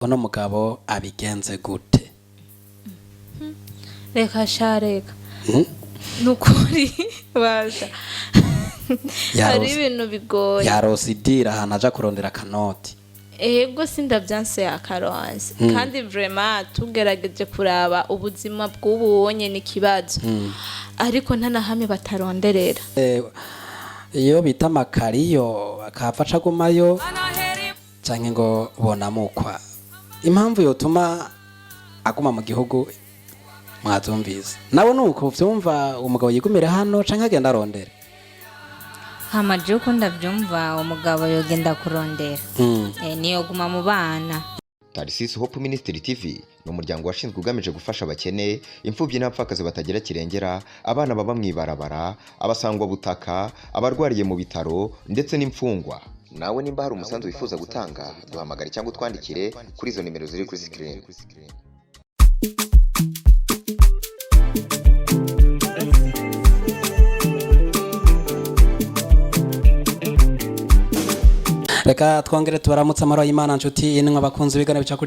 uno mugabo abigenze gute? Reka shareka nukuri basha hari ibintu bigoye yarose idira ahantu aja kurondera akanoti. Ego sindavyanse akaronse kandi vraiment tugerageje kuraba ubuzima bw'ubonye n'ikibazo ariko ntanahamwe bataronderera iyo bita makariyo akafasha gumayo canke ngo bonamukwa. Impamvu yotuma aguma mu gihugu mwazumvise nawe nuko vyumva umugabo yigumira hano canke agenda arondera. Hamaje uko ndavyumva umugabo yogenda kurondera niyo guma mu bana. Tarisisi Hope Ministry TV no muryango washinzwe ugamije gufasha abakene, imfubyi n'abapfakazi batagira kirengera, abana baba mwibarabara, abasangwa butaka, abarwariye mu bitaro ndetse n'imfungwa. Nawe nimba hari umusanzu wifuza gutanga, duhamagare cyangwa twandikire kuri izo nimero ziri kuri screen. Reka twongere tubaramutse amaro y'Imana nshuti inwe abakunzi bigana bica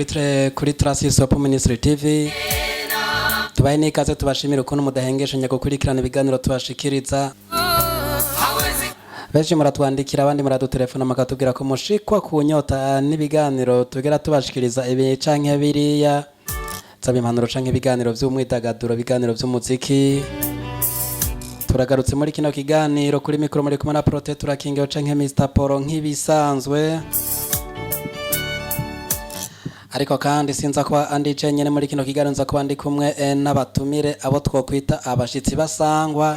kuri Tarisisi Hope Ministry TV. Tubaye nikaze tubashimira ukuntu mudahengeshe gukurikirana ibiganiro tubashikiriza. Benshi muratwandikira abandi muradutelefona makatubwira ko mushikwa kunyota n'ibiganiro tugera tubashikiriza ibi canke biriya. Tsaba impanuro canke ibiganiro vy'umwidagaduro, ibiganiro vy'umuziki. Turagarutse muri kino kiganiro kuri mikro muri kumwe na Prote turakingeho canke Mr Poro nk'ibisanzwe. Ariko kandi sinza kwa andije nyene muri kino kiganiro nza kuba ndi kumwe n'abatumire abo twokwita abashitsi basangwa.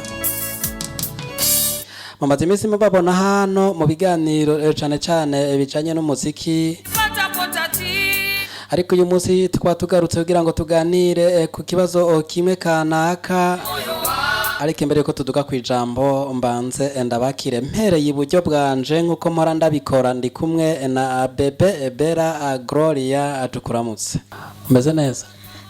Mamaze imisi mubabona hano mu biganiro cane cane bijanye n'umuziki. Ariko uyu munsi tukaba tugarutse kugira ngo tuganire ku kibazo kimwe kanaka. Ariko imbere yuko tuduga kwijambo mbanze ndabakire mpereye iburyo bwanje nkuko mpora ndabikora ndi kumwe na Bebe Bera Gloria atukuramutse. Umeze neza?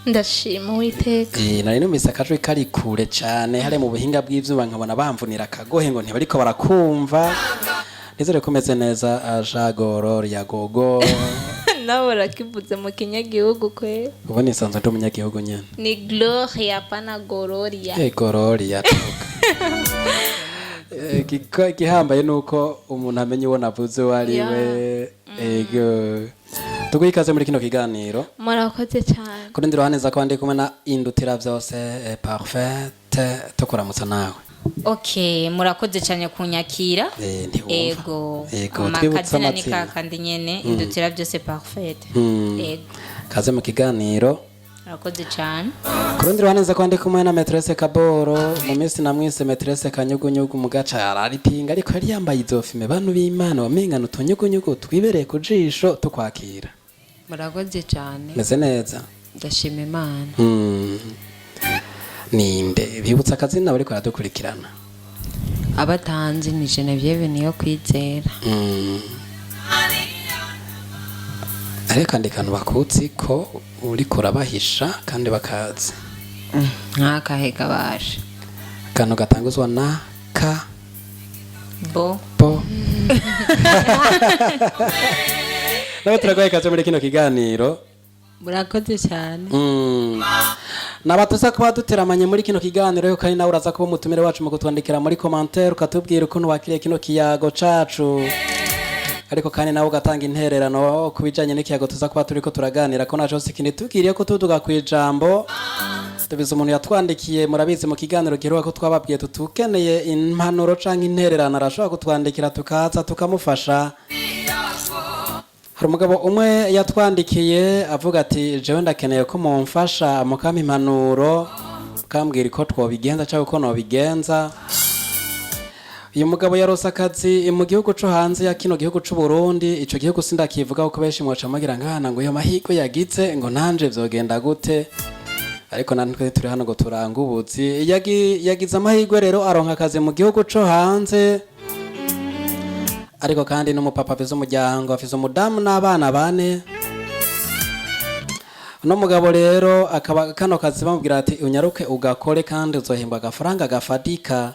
ndashima Uwiteka. Nari numvise akajwi kari kure cyane hare mu buhinga bw'ivyuma nkabona bamvunira akagohe ngo ntibariko barakumva. Nizere ko umeze neza Gloria gogo. Nawe rakivuze mu kinyagihugu kwe. Ubu ni sanzwe ndo munyagihugu nyene. Ni Gloria pana Gloria. Gloria tuka. Gihambaye nuko umuntu amenye uwo navuze wariwe. Ego. Tugwikaze muri kino kiganiro. Murakoze cyane. Kuri ndiro haneza ko ndi kumwe na Indutira vyose parfaite tukuramutsa nawe. Okay, murakoze cyane kunyakira. Ego. Twibutsa amatsinda nikakandi nyene Indutira byose parfaite. Ego. Kaze mu kiganiro. Murakoze cyane. Kuri ndiro haneza ko ndi kumwe na Maîtresse Kaboro mu minsi namwise Maîtresse Kanyugunyugu mu gaca yararipinga ariko yari yambaye izofime bantu b'Imana wamenga nutunyugunyugu twibereye ku jisho tukwakira. Murakoze cyane. Meze neza. Ndashima Imana. Ninde bibutsa akazina bari kwaradukurikirana. Abatanzi ni Genevieve niyo kwizera. Ariko ndi kantu bakutsi ko uri kurabahisha kandi bakazi. Nkakahe kabasha. Kantu gatanguzwa na ka Bo. Nawe turagoye kaje muri kino kiganiro. Murakoze cyane. Nabatuza kuba duteramanye muri kino kiganiro yo kandi nawe uraza kuba umutumire wacu mu kutwandikira muri commentaire ukatubwira ukuntu wakiriye kino kiyago cacu. Ariko kandi nawe ugatanga intererano kubijanye n'ikiyago tuza kuba turiko turaganira ko naco sikindi tubwiriye ko tuduga kwijambo. Tubize umuntu yatwandikiye murabizi mu kiganiro giheruka ko twababwiye tutukeneye impanuro canke intererano arashobora kutwandikira tukaza tukamufasha. Hari umugabo umwe yatwandikiye avuga ati jewe ndakeneye ko mumfasha mukampa impanuro kambwira ko twobigenza cyangwa ko nobigenza. Uyu mugabo yarose akazi mu gihugu cyo hanze ya kino gihugu cy'u Burundi. Ico gihugu sindakivuga ko benshi mwaca magira ngana ngo iyo mahiko yagize ngo nanje vyogenda gute. Ariko natwe turi hano ngo turanga ubuzi. Yagize amahirwe rero aronka akazi mu gihugu cyo hanze. Ariko kandi n'umupapa afize umuryango afize umudamu n'abana bane. Uno mugabo rero akaba kano kazi bamubwira ati unyaruke ugakore kandi uzohembwa agafaranga gafatika.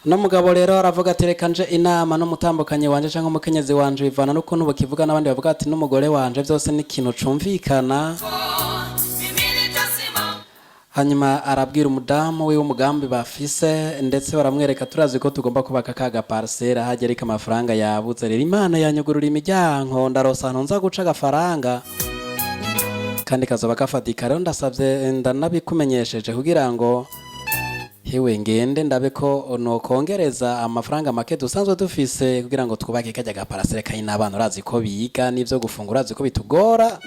no mugabo rero aravuga ati reka nje inama n'umutambukanye wanje cyangwa umukenyezi wanje bivana n'ukuntu bakivuga n'abandi bavuga ati n'umugore wanje byose ni ikintu cumvikana. Hanyuma arabwira umudamu we w'umugambi bafise ndetse baramwereka turazi ko tugomba kubaka kaga parcelle hagera amafaranga yabuze rero Imana yanyugurura imiryango ndarosa nza guca agafaranga kandi kazoba gafatika rero ndasavye ndanabikumenyesheje kugira ngo hewe ngende ndabe ko no kongereza amafaranga make dusanzwe dufise kugira ngo twubake kajya ga parcelle kayi n'abana urazi ko biga n'ivyo gufungura urazi ko bitugora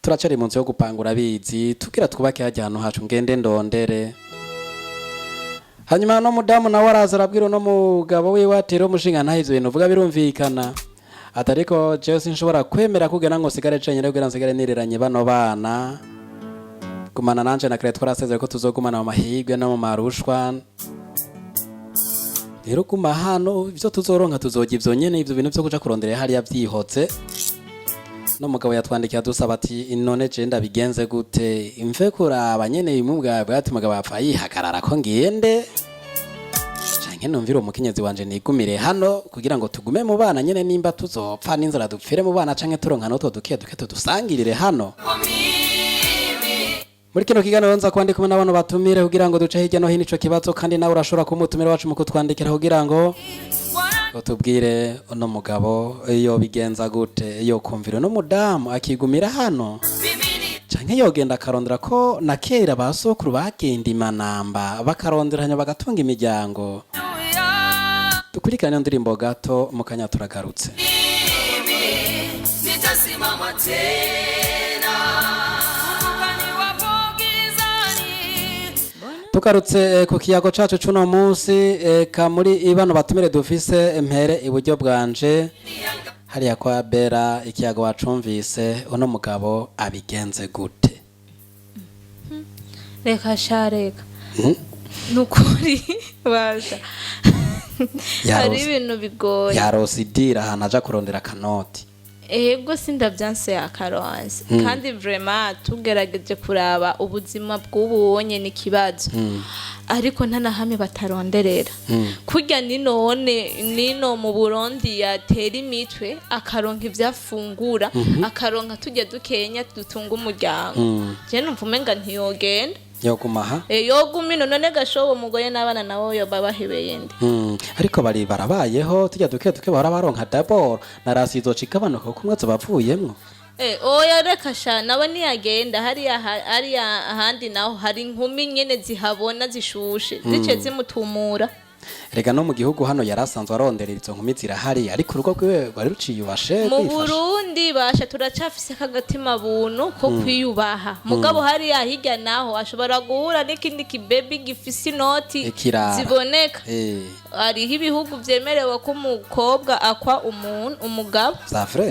turacari munsi yo gupangura bizi tugira twubake hajya hano hacu ngende ndondere. Hanyuma no mudamu nawe araza arabwira no mugabo wiwe ati rero mushinga ntahivyo bintu uvuga birumvikana atariko jewe sinshobora kwemera kugena ngo sigare cenyere kugira nsigare nireranye bano bana gumana nanje na kare twarasezeye ko tuzogumana mu mahigwe no mu marushwa rero kuma hano ivyo tuzoronka tuzoga ivyo nyene ivyo bintu vyo kuja kurondera hariya vyihotse. No mugabo yatwandikiye dusaba ati inone je ndabigenze gute imve kuraba nyene bimubwa bwati mugabo yapfa yihagarara ko ngende canke numvira umukenyezi wanje nigumire hano kugira ngo tugume mu bana nyene nimba tuzopfa n'inzara dupfire mu bana canke turonka noto duke tudusangirire hano. Muri kino kiganiro nza kwandika kumwe n'abantu batumire kugira ngo duce hirya no hino ico kibazo kandi nawe urashobora kumutumira wacu mu kutwandikira kugira ngo utubwire uno mugabo iyo bigenza gute iyo kumvira no mudamu akigumira hano canke yogenda akarondera ko na kera basokuru bagenda imanamba bakaronderanya bagatunga imiryango. Dukurikirane ndirimbo gato mukanya turagarutse. Tukarutse ku kiyago cacu cuno munsi muri ibano batumire dufise mpere iburyo bwanje hariya kwa Bera ikiyago wacumvise uno mugabo abigenze gute? Reka shareka nukuri basha hari ibintu bigoye yarosidira ahantu aja kurondera kanoti. Ego sindavyanse akaronse kandi vraiment tugerageje kuraba ubuzima bw'ubonye n'ikibazo ariko ntanahamwe bataronderera kurya nino mu Burundi yatera imitwe akaronka ivyafungura akaronka tujya dukenya dutunga umuryango je numva umenga ntiyogenda yogumaha yogumino none gashobo mugoye n'abana nabo yo babahebeye ndi ariko bari barabayeho tujya duke bahora baronka d'abord narasizo cikabanuka kumwe zobavuyemwo oya reka sha nawe niyagenda hariya ahandi naho hari inkumi nyene zihabona zishushe zice zimutumura. Rega no mu gihugu hano yarasanzwe aronderera izo nkumi zirahari ariko urugo rwiwe rwari ruciyubashe mu Burundi basha turacafise kagatima buntu ko kwiyubaha mugabo hari yahirya naho ashobora guhura n'ikindi kibebi gifise inoti ziboneka ariho ibihugu vyemerewe ko umukobwa akwa umugabo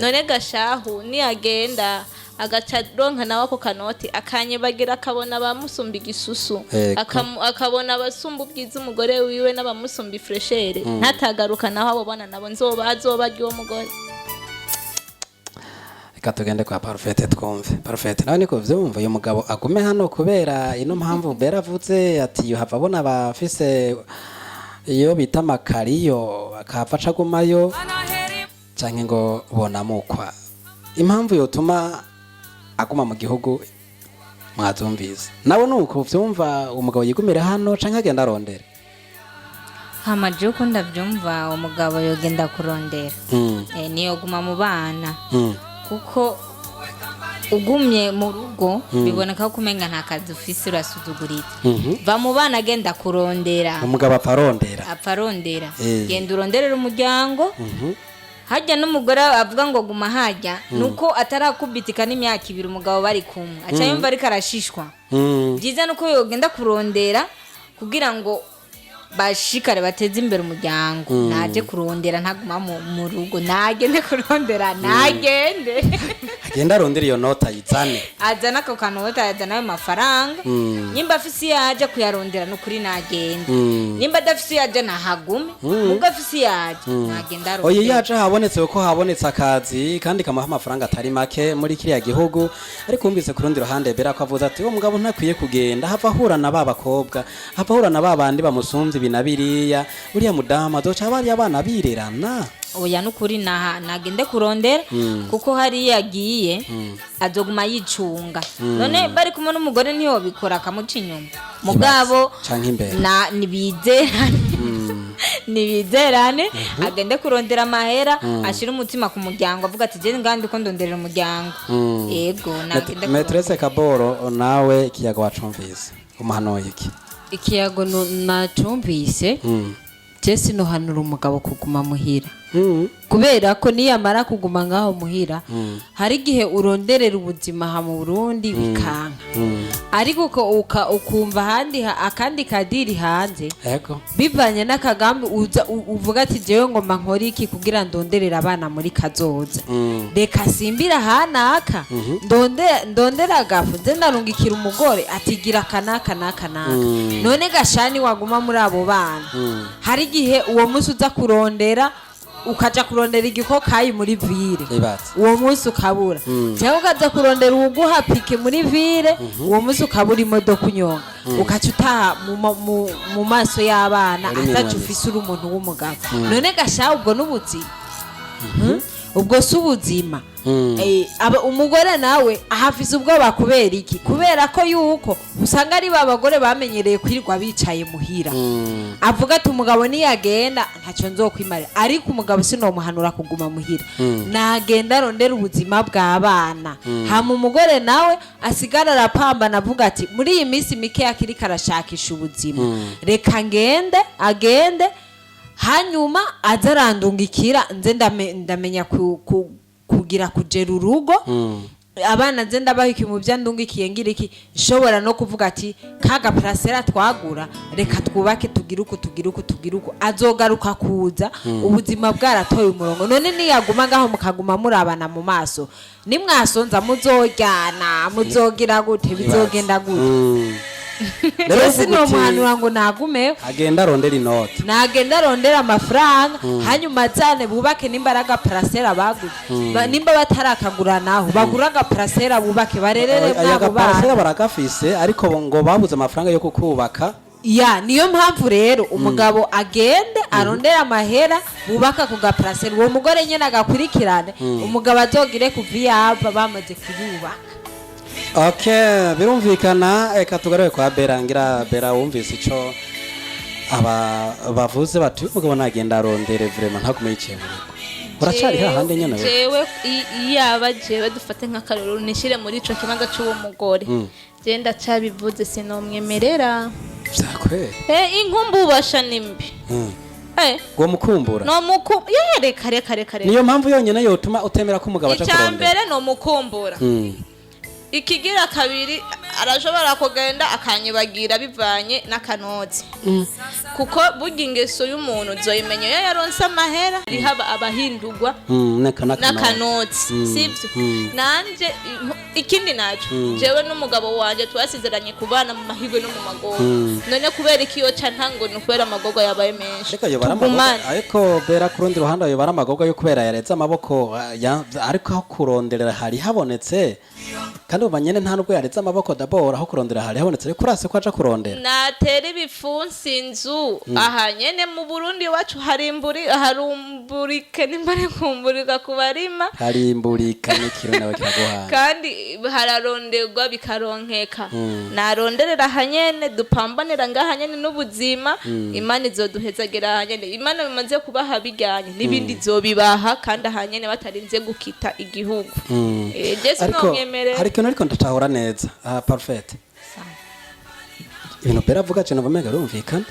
none gashahu niyagenda agaca ronka nawe ako kanoti akanyebagira akabona abamusumba igisusu akabona abasumba ubwiza umugore wiwe n'abamusumba ifreshere ntatagaruka naho abo bana nabo azobarya uwo mugore. Reka tugende kwa Parfait twumve. Parfait nawe niko vyumva uyu mugabo agume hano kubera ino mpamvu Bera avuze ati yo hava bona bafise iyo bita makariyo akafaca gumayo canke ngo bonamukwa impamvu yotuma aguma mu gihugu mwazumvise nawe nuko vyumva umugabo yigumira hano canke agenda arondera. Hamaje uko ndavyumva umugabo yogenda kurondera niyo guma mu bana kuko ugumye mu rugo biboneka ko umenga nta kazi ufise urasuzugurira va mu bana agenda kurondera umugabo aparondera genda uronderera umuryango hajya n'umugore avuga ngo guma hajya nuko atarakubitika n'imyaka 2 umugabo bari kumwe aca yumva ariko arashishwa byiza nuko yogenda kurondera kugira ngo bashikare bateze imbere umuryango naje kurondera ntaguma mu rugo nagende kurondera nagende agenda arondera iyo nota yizane azana ko kanota azana ayo mafaranga nimba afisi yaje kuyarondera no kuri nagende nimba dafisi yaje nahagume muga afisi yaje nagenda arondera oye yaje habonetse ko habonetse akazi kandi kamaha amafaranga atari make muri kiriya gihugu ariko umvise ku rundi ruhande Bera ko avuze ati uwo mugabo ntakwiye kugenda hava hura na babakobwa hava hura na babandi bamusumvye ibi na biriya uriya mudamu azoca bari abana birerana oya nukuri nagende kurondera kuko hari yagiye azoguma yicunga none bari kumwe n'umugore ntiyo bikora akamuca inyuma mugabo canke imbere nibizerane agende kurondera amahera ashira umutima ku muryango avuga ati je ngandi ko ndonderera umuryango yego nagende Maîtresse Kaboro nawe ikiyago wacumvise umuhanuye iki ikiyago nacumvise Jesse no hanura umugabo kuguma muhira kubera ko niyamara kuguma ngaho muhira hari igihe uronderera ubuzima ha mu Burundi bikanka ariko ko ukumva handi akandi kadiri hanze yego bivanye n'akagambi uvuga ati jewe ngoma nkora iki kugira ndonderera abana muri kazoza reka simbira hanaka ndondera gafu nze ndarungikira umugore atigira kanaka none gashani waguma muri abo bana hari igihe uwo musi uza kurondera ukaja kurondera igikokayi muri vire uwo munsi ukabura cyangwa ukaza kurondera uguha pike muri vire uwo munsi ukabura imodoka unyonga ukaca utaha mu maso y'abana atacu ufise uri umuntu w'umugabo none gasha ubwo n'ubuzima ubwo si ubuzima umugore nawe ahafise ubwoba kubera iki kubera ko yuko usanga ari babagore bamenyereye kwirirwa bicaye muhira avuga ati umugabo niyagenda ntacyo nzokwimarira ariko umugabo sinomuhanura kuguma muhira nagenda arondera ubuzima bw'abana hama umugore nawe asigara arapambana avuga ati muri iyi minsi mike yakiri karashakisha ubuzima reka agende hanyuma azarandungikira nze ndamenya kugira kugera urugo abana nze ndabahiki mu byandungikiye ngira iki nshobora no kuvuga ati kaga parasera twagura reka twubake tugira uko azogaruka kuza ubuzima bwaratoye umurongo none niyaguma ngaho mukaguma murabana mu maso nimwasonza muzoryana muzogira gute bizogenda gute rero sino muhanura ngo nagumeho agenda arondera inoti nagenda arondera amafaranga hanyuma cyane bubake n'imbaraga parasera baguze nimba batarakagura naho baguraga parasera bubake barerere mwabo bana parasera baragafise ariko ngo babuze amafaranga yo kukubaka niyo mpamvu rero umugabo agende arondera amahera bubaka ku gaparasera uwo mugore nyene agakurikirane umugabo azogire kuviyava bamaze kuyubaka. Okay, birumvikana eka tugaruke kwa Bera ngira Bera wumvise ico bavuze bati umugabo nagenda arondere vraiment ntagume yicaye muri uracari hahande nyene jewe iyaba jewe dufate nk'akaroro nishire muri ico kibanza c'uwo mugore je ndacabivuze sinomwemerera vyakwe inkumbubasha nimbi Go mukumbura no reka niyo mpamvu yonyene yotuma utemera ko umugabo aca kurondera icyambere no mukumbura ikigira kabiri arashobora kugenda akanyibagira bivanye n'akanoti kuko burya ingeso y'umuntu zoyimenya iyo yaronse amahera rihaba abahindurwa n'akanoti sivyo nanje ikindi naco jewe n'umugabo wanje twasizeranye kubana mu mahirwe no mu magogo none kubera ikiyo ca ntango no kubera amagogo yabaye menshi ariko Bera kurundi ruhande ayo baramagogo yo kubera yaretse amaboko ariko aho kuronderera hari habonetse kandi ubanyene nta nubwo yaretse amaboko dabora aho kurondera hari habonetse ariko urase ko aca kurondera natera ibifunsi inzu aha nyene mu Burundi wacu harumburike nimbare kumburika kubarima harimburika n'ikiro nawe kiraguha kandi hararonderwa bikaronkeka naronderera aha nyene dupambanira ngaha nyene n'ubuzima Imana izoduhezagera aha nyene Imana bimaze kubaha bijyanye n'ibindi zobibaha kandi aha nyene batarinze gukita igihugu Jesse nomwemerera ariko ndatahura neza perfect ibintu Bera avuga cyane bamega rumvikana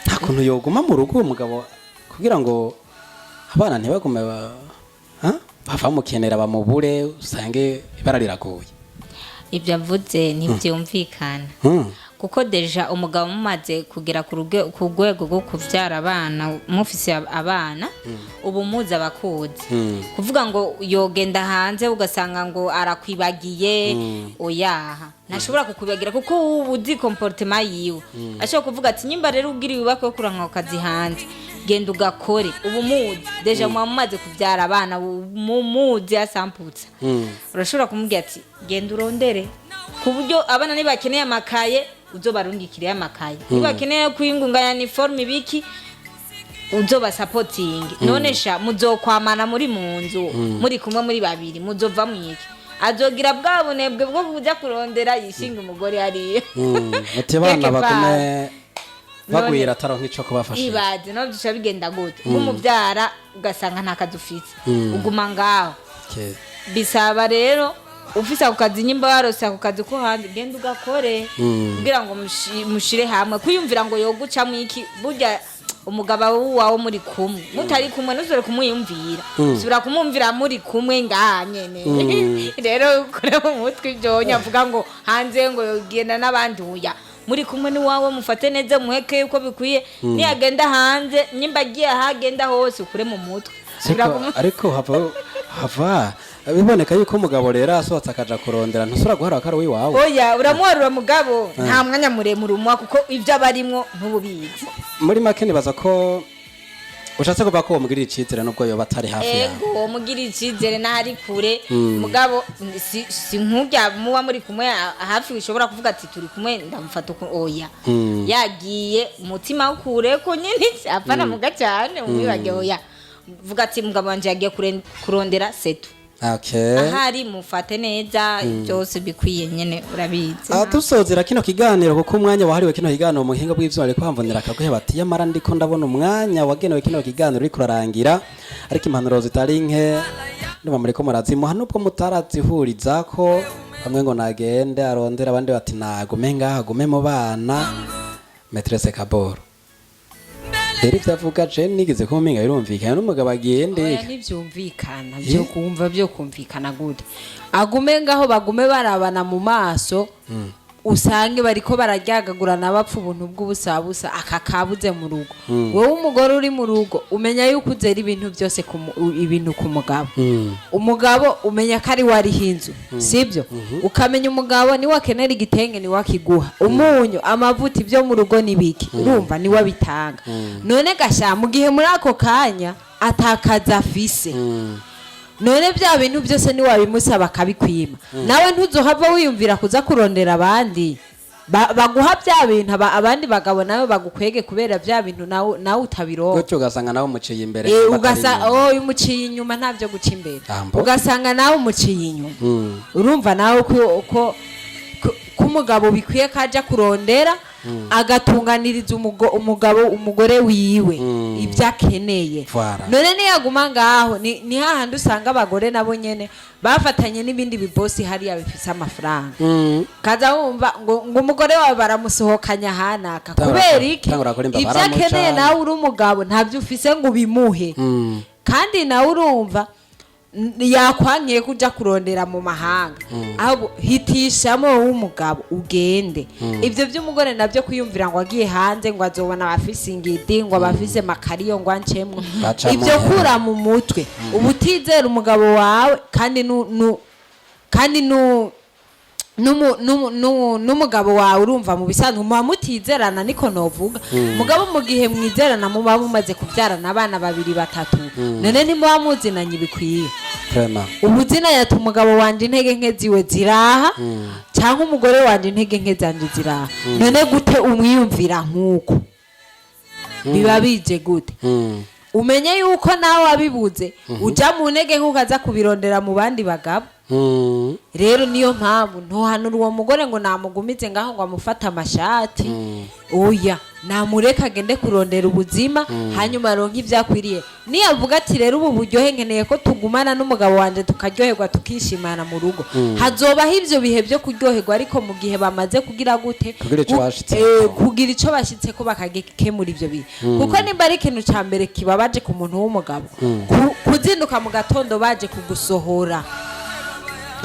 nta kuntu yoguma mu rugo umugabo kugira ngo abana ntibagume bava mukenera bamubure usange ibara riragoye ibyo avuze ntibyumvikana kuko deja umugabo mumaze kugera ku rwego rwo kuvyara abana mufise abana ubu muza bakuzi kuvuga ngo yogenda hanze ugasanga ngo arakwibagiye oyaha ntashobora kukwibagira kuko ubu di comportement yiwe ashobora kuvuga ati nyimba rero ubwiri wubake kuranka kazi hanze genda ugakore ubu muzi deja mumaze kuvyara abana muzi asamputsa urashobora kumubwira ati genda urondere ku buryo abana nibakeneye amakaye uzobarungikire amakaye nibakeneye kwingunganya uniforme ibiki uzoba supporting none sha muzokwamana muri mu nzu muri kumwe muri babiri muzova mwiki azogira bwa bunebwe bwo kuja kurondera yishinga umugore hariya ati abana bagume bagwira ataro nk'ico kubafasha ibaze no byisha bigenda gute umubyara ugasanga nta kadufitse uguma ngaho bisaba rero ufise ako kazi nyimba warose ako kazi ko hanze genda ugakore kugira ngo mushire hamwe kwiyumvira ngo yoguca mwiki burya umugabo wawe muri kumwe mutari kumwe nuzore kumuyumvira subira kumumvira muri kumwe nganyene rero kure mu mutwe ibyo nyavuga ngo hanze ngo yogenda n'abandi uya muri kumwe ni wawe mufate neza muheke yuko bikwiye ni agenda hanze nyimba giye hagenda hose ukure mu mutwe ariko hava biboneka yuko umugabo rero asohotse akaja kurondera ntusura guhara akaro wiwawe oya uramuharura mugabo nta mwanya muremure umwa kuko ivyo abarimwo ntububizi muri make nibaza ko ushatse kuvuga ko wamugirira icizere nubwo yoba atari hafi yawe ego mugirira icizere n'ahari kure mugabo si nk'urya muba muri kumwe hafi ushobora kuvuga ati turi kumwe ndamufata uko oya yagiye umutima ukure ko nyine apana muga cyane umwibage oya vuga ati mugabo wanje yagiye kurondera setu ahari mufate neza byose bikwiye nyene urabizi dusozera kino kiganiro kuko umwanya wahariwe kino kiganiro mu buhinga bw'ivyo ariko hamvunira akaguhe bati yamara ndiko ndabona umwanya wagenewe kino kiganiro uri kurarangira ariko impanuro zitari nke ndumva muriko murazimuha nubwo mutarazihuriza ko bamwe ngo nagende arondera abandi bati nagume ngaha gume mu bana Maîtresse Kaboro rero ivyavuga je nigeze kumpinga birumvikana n'umugabo agende oya nivyumvikana byo kumva byo kumvikana gute agume ngaho bagume barabana mu maso usange bariko bararyagagurana bapfa ubuntu bw'ubusabusa akakabuze mu rugo wowe umugore uri mu rugo umenya yuko uzera ibintu byose ibintu ku mugabo umugabo umenya ko ari wari hinzu sibyo ukamenya umugabo ni wakenera igitenge ni wakiguha umunyu amavuta ibyo mu rugo nibiki urumva ni wabitanga none gasha mu gihe muri ako kanya atakaza afise none bya bintu byose ni wabimusaba akabikwima nawe ntuzohava wiyumvira kuza kurondera abandi baguha bya bintu abandi bagabo nawe bagukwege kubera bya bintu nawe utabironka gutyo ugasanga nawe umuciye imbere uyu umuciye inyuma ntabyo guca imbere ugasanga nawe umuciye inyuma urumva nawe ko umugabo bikwiye kaja kurondera agatunganiriza umugore wiwe ibyo akeneye none niyaguma ngaho ni hahandi usanga abagore nabo nyene bafatanye n'ibindi bibosi hariya bifise amafaranga kaza wumva ngo umugore wawe baramusohokanya hanaka kubera iki ibyo akeneye nawe uri umugabo ntabyo ufise ngo bimuhe kandi nawe urumva yakwangiye kuja kurondera mu mahanga ahubwo hitishamo w'umugabo ugende ibyo by'umugore nabyo kwiyumvira ngo agiye hanze ngo azobona abafise ingidi ngo abafise makariyo ngo ancemwe ibyo kura mu mutwe ubutizera umugabo wawe kandi n'umugabo wawe urumva mu bisanzwe muba mutizerana niko novuga mugabo mu gihe mwizerana muba mumaze kubyarana abana 2 3 none ntimuba muzinanye bikwiye ubuzina yata umugabo wanje intege nke ziwe ziraha cyangwa umugore wanje intege nke zanje ziraha none gute umwiyumvira nk'uko biba bije gute umenye yuko nawe wabibuze uja mu ntege nk'ukaza kubirondera mu bandi bagabo rero niyo mpamvu ntuhanura uwo mugore ngo namugumize ngaho ngo amufate amashati oya namureka agende kurondera ubuzima hanyuma aronke ibyakwiriye niyavuga ati rero ubu buryohe nkeneye ko tugumana n'umugabo wanje tukaryoherwa tukishimana mu rugo hazobaho ivyo bihe byo kuryoherwa ariko mu gihe bamaze kugira gute kugira ico bashitse ko bakagekemura ivyo bihe kuko nimba ari ikintu ca mbere kibabaje ku muntu w'umugabo kuzinduka mu gatondo baje kugusohora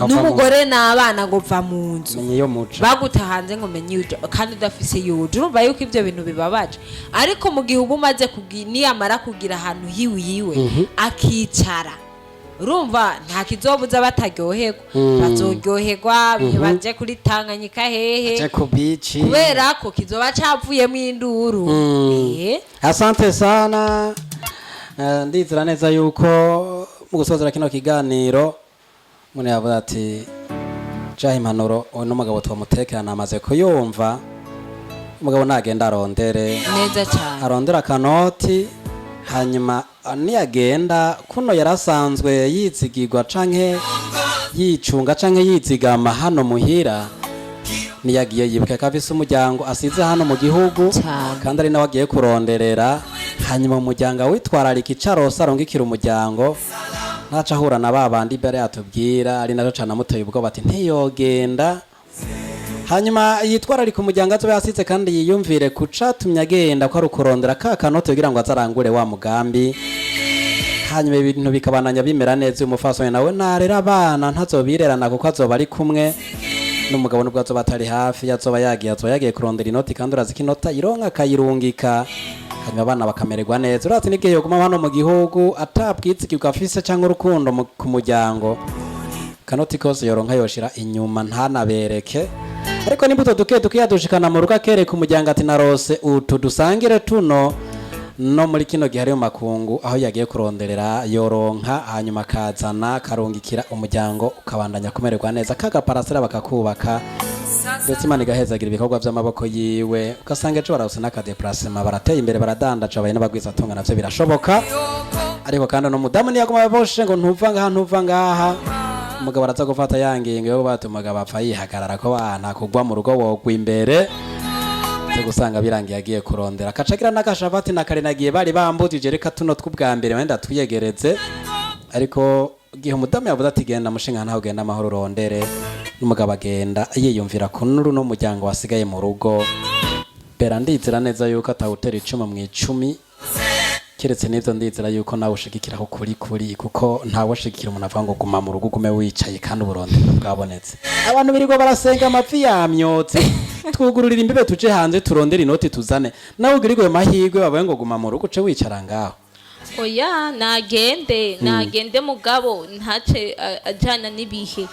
n'umugore n'abana ngo va mu nzu baguta hanze ngo menye kandi udafise yuje urumva yuko ibyo bintu bibabaje ariko mu gihe uba umaze niyamara kugira ahantu hiwe akicara urumva nta kizobuza bataryoherwa bazoryoherwa baje kuri Tanganyika hehe kubera ko kizoba cyavuyemo induru asante sana ndizera neza yuko mu gusozera kino kiganiro mune yavuga ati jaha impanuro uno mugabo twamutekerana amaze kuyumva umugabo nagenda arondere neza cyane arondera akanoti hanyuma niyagenda kuno yarasanzwe yizigirwa canke yicunga canke yizigama hano muhira niyagiye yibuka kafise umuryango asize hano mu gihugu kandi ari nawe agiye kuronderera hanyuma umuryango witwararika icarosa arongikira umuryango ntaca ahura na babandi imbere yatubwira ari naco cana mutoye ubwo bati ntiyogenda hanyuma yitwararika umuryango azobe yasize kandi yiyumvire kucatumye agenda ko ari ukurondera ka kanote kugira ngo azarangure wa mugambi hanyuma ibintu bikabananya bimera neza umufasoni nawe narera abana ntazobirerana kuko azoba ari kumwe n'umugabo nubwo azoba atari hafi azoba yagiye kurondera inoti kandi urazi ko inota ironka akayirungika hanyuma abana bakamererwa neza urazi n'igihe yoguma hano mu gihugu atabwizigirwa afise cyangwa urukundo ku muryango kanoti kose yoronka yoshira inyuma ntanabereke ariko nimbuto duke yadushikana mu rugo akereka umuryango ati narose utu dusangire tuno no muri kino gihe ari mu makungu aho yagiye kuronderera yoronka hanyuma kazana karungikira umuryango ukabandanya kumererwa neza kagaparasera bakakubaka ndetse Imana igahezagira ibikorwa by'amaboko yiwe ugasanga ejo barose n'akadeplacement barateye imbere baradandaje abaye n'abagwiza atunga navyo birashoboka ariko kandi no mudamu niyaguma boshe ngo ntuva ngaha umugabo araza gufata yangingo yo batumaga bapfa yihagarara ko bana kugwa mu rugo wogwa imbere cyo gusanga birangiye agiye kurondera kacagira n'agashavati na kare nagiye bari bambujije reka tuno tw'ubwa mbere wenda tuyegereze ariko gihe umudamu yavuze ati genda mushinga ntaho genda amahoro urondere n'umugabo agenda yiyumvira kunuru no muryango wasigaye mu rugo bera ndizira neza yuko atawutera icuma mu icumi keretse n'ivyo ndizira yuko nawe ushigikiraho kuri kuko ntawe ushigikira umuntu avuga ngo guma mu rugo ugume wicaye kandi uburondero bwabonetse abantu birirwa barasenga amafi yamyotse twugururira imbibe tuje hanze turondera inoti tuzane nawe ugirigwe mahirwe bavuye ngo guma mu rugo uce wicara ngaho oya nagende mugabo ntace ajana n'ibihe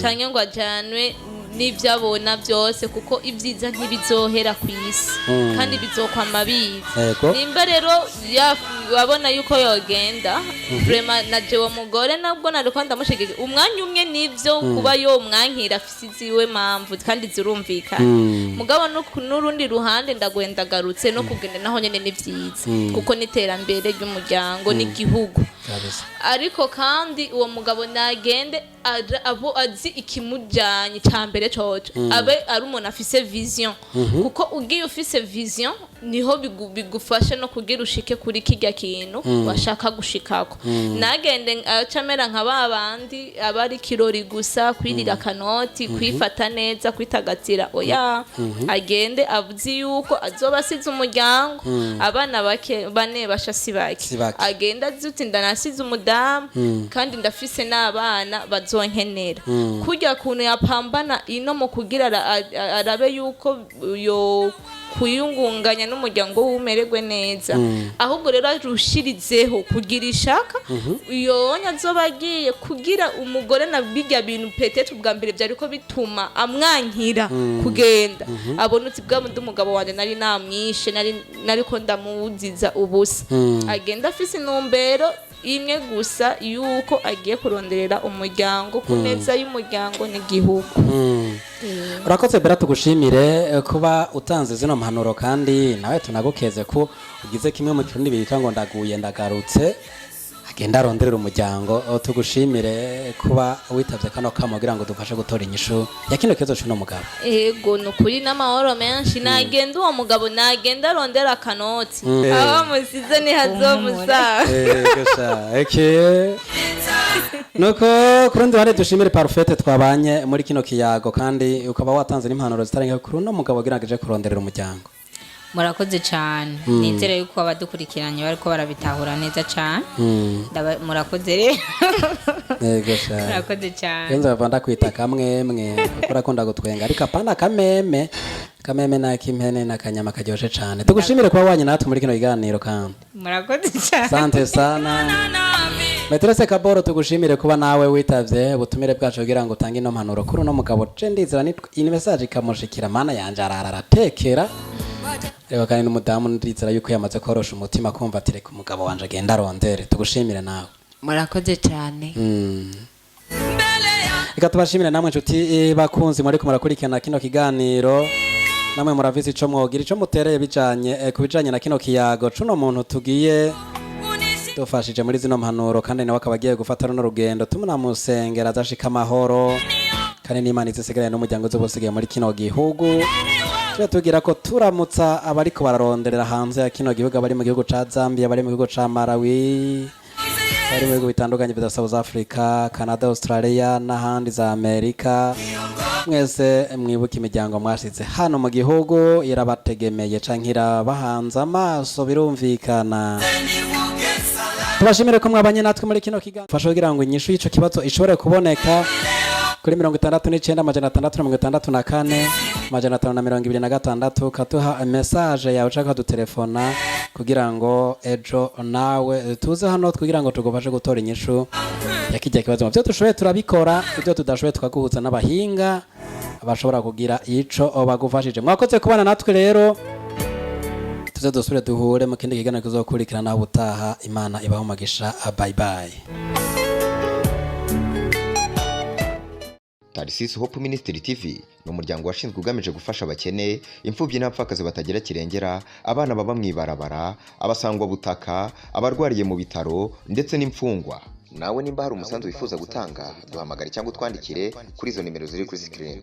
canke ngo ajanwe n'ivyo abona byose kuko ibyiza ntibizohera ku isi kandi bizokwama biza nimba rero wabona yuko yogenda vraiment na jewe mugore nabwo nariko ndamushigikira umwanya umwe nivyo kuba yo mwankira afise iziwe mpamvu kandi zirumvikana mugabo n'urundi ruhande ndagwenda garutse no kugenda naho nyene n'ivyiza kuko niterambere ry'umuryango n'igihugu ariko kandi uwo mugabo nagende abo azi ikimujanye cyambere coco abe ari umuntu afise vision kuko ugiye ufise vision niho bigufasha no kugira ushike kuri kirya kintu washaka gushikako nagende acamera nka babandi abari kirori gusa kwirira kanoti kwifata neza kwitagatira oya agende avuzi yuko azoba asize umuryango abana bane bashasi bake agenda azuti ndanasize umudamu kandi ndafise n'abana bazonkenera kurya kuntu yapambana ino mu kugira arabe yuko yo kuyungunganya n'umuryango w'umererwe neza ahubwo rero arushirizeho kugira ishaka yonya azoba agiye kugira umugore na bijya bintu petete ubwa mbere byari ko bituma amwankira kugenda abona uti bwa umugabo wanje nari namwishe nari ko ndamuziza ubusa agenda afise intumbero imwe gusa yuko agiye kuronderera umuryango kuneza y'umuryango n'igihugu urakoze bera tugushimire kuba utanze zino mpanuro kandi nawe tunagukeze ko ugize kimwe mu kirundi bita ngo ndaguye ndagarutse agenda aronderera umuryango tugushimire kuba witavye kano kamo kugira ngo dufashe gutora inyishu ya kino kibazo cy'uno mugabo ego nukuri n'amahoro menshi nagenda uwo mugabo nagenda arondera kanoti aho musize ni hazomusa nuko kurundi ruhande dushimire Parfait twabanye muri kino kiyago kandi ukaba watanze n'impanuro zitarenga kuri uno mugabo agerageje kuronderera umuryango murakoze cyane nizere yuko abadukurikiranye bariko barabitahura neza cyane murakoze rero yego cyane murakoze cyane kenza bavanda kwita kamwemwe kurakunda gutwenga ariko apana kameme na kimpene na kanyama karyoshe cyane tugushimire kuba wanye natwe muri kino kiganiro kandi murakoze cyane asante sana Metrese Kaboro tugushimire kuba nawe witavye ubutumire bwacu kugira ngo utange ino mpanuro kuri uno mugabo je ndizira ni message ikamushikira mana yanje araratekera reba kandi n'umudamu ndizira yuko yamaze korosha umutima kumva ati reka umugabo wanje agenda arondere tugushimire nawe murakoze cyane reka tubashimire namwe nshuti bakunzi muri kumurakurikirana kino kiganiro namwe muravise ico mwogira ico mutereye bijanye kubijanye na kino kiyago cuno muntu tugiye dufashije muri zino mpanuro kandi nawe akaba agiye gufata runo rugendo tumunamusengera azashika amahoro kandi n'Imana izisigaye n'umuryango uzobosigaye muri kino gihugu tugira ko turamutsa abariko bararonderera hanze ya kino gihugu abari mu gihugu ca Zambia bari mu gihugu ca Malawi bari mu bihugu bitandukanye vya South Africa Canada Australia n'ahandi za Amerika mwese mwibuka imiryango mwashize hano mu gihugu irabategemeye canke irabahanze amaso birumvikana tubashimire ko mwabanye natwe muri kino kiganiro fasha kugira ngo inyishu y'ico kibazo ishobore kuboneka kuri 69 524 katuha message yawe ushaka dutelefona kugira ngo ejo nawe tuze hano kugira ngo tugufashe gutora inyishu yakijya kibazo byo dushoboye turabikora ibyo tudashoboye tukaguhuza n'abahinga bashobora kugira ico bagufashije mwakoze kubana natwe rero tuze dusubire duhure mu kindi kiganiro kuzokurikirana ubutaha Imana ibaho magisha bye bye. Tarsis Hope Ministry TV ni umuryango washinzwe ugamije gufasha abakene, imfubyi n'abapfakazi batagira kirengera, abana baba mwibarabara, abasangwa butaka, abarwariye mu bitaro ndetse n'imfungwa. Nawe nimba hari umusanzu wifuza gutanga duhamagare cyangwa utwandikire kuri izo nimero ziri kuri screen.